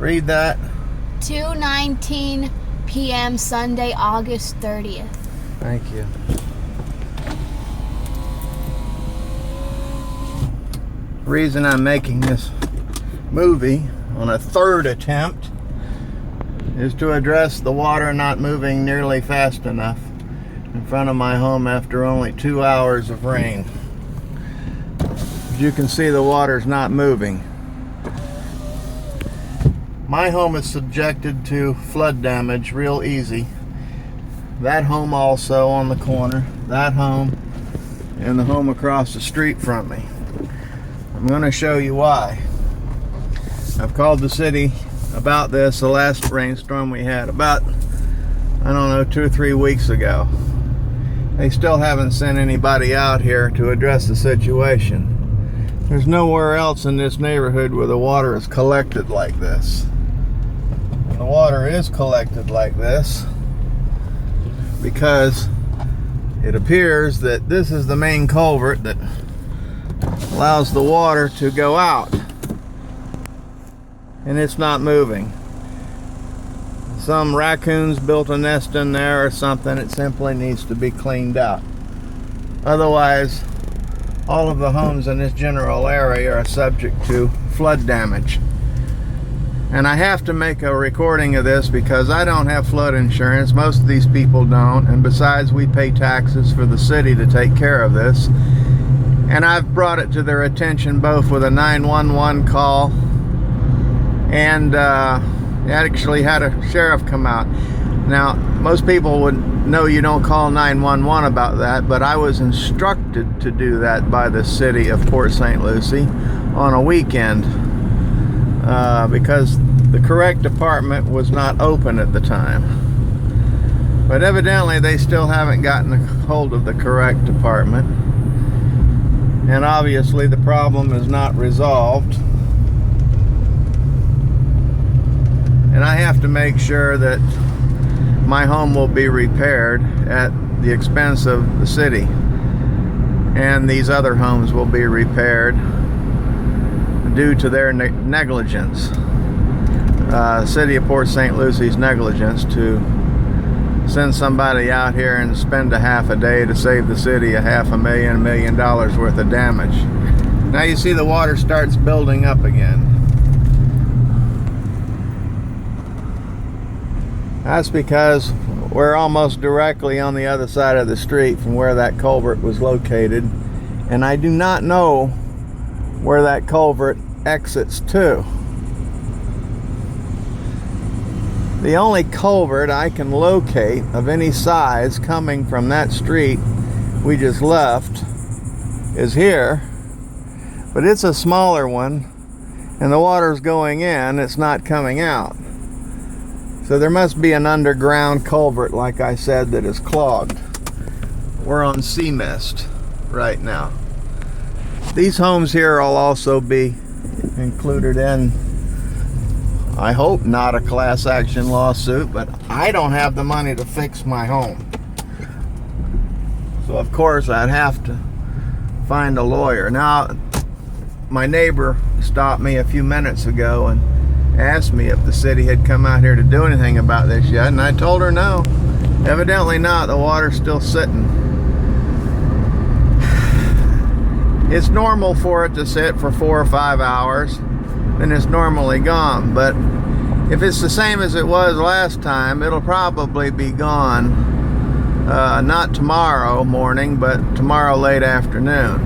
Read that. 2:19 p.m. Sunday, August 30th. Thank you. The reason I'm making this movie on a third attempt is to address the water not moving nearly fast enough in front of my home after only 2 hours of rain. As you can see, the water's not moving. My home is subjected to flood damage real easy. That home also on the corner, that home, and the home across the street from me. I'm going to show you why. I've called the city about this the last rainstorm we had about, I don't know, 2 or 3 weeks ago. They still haven't sent anybody out here to address the situation. There's nowhere else in this neighborhood where the water is collected like this. The water is collected like this because it appears that this is the main culvert that allows the water to go out, and it's not moving. Some raccoons built a nest in there or something. It simply needs to be cleaned out. Otherwise, all of the homes in this general area are subject to flood damage. And I have to make a recording of this because I don't have flood insurance. Most of these people don't. And besides, we pay taxes for the city to take care of this. And I've brought it to their attention both with a 911 call and actually had a sheriff come out. Now, most people would know you don't call 911 about that, but I was instructed to do that by the city of Port St. Lucie on a weekend. Because the correct department was not open at the time. But evidently they still haven't gotten a hold of the correct department. And obviously the problem is not resolved. And I have to make sure that my home will be repaired at the expense of the city. And these other homes will be repaired due to their negligence, City of Port St. Lucie's negligence to send somebody out here and spend a half a day to save the city $500,000, $1 million worth of damage. Now you see the water starts building up again. That's because we're almost directly on the other side of the street from where that culvert was located, and I do not know where that culvert exits to. The only culvert I can locate of any size coming from that street we just left is here, but it's a smaller one and the water's going in, it's not coming out. So there must be an underground culvert, like I said, that is clogged. We're on sea mist right now. These homes here will also be included in, I hope, not a class action lawsuit, but I don't have the money to fix my home. So of course I'd have to find a lawyer. Now, my neighbor stopped me a few minutes ago and asked me if the city had come out here to do anything about this yet, and I told her no. Evidently not. The water's still sitting. It's normal for it to sit for 4 or 5 hours, then it's normally gone. But if it's the same as it was last time, it'll probably be gone, not tomorrow morning, but tomorrow late afternoon.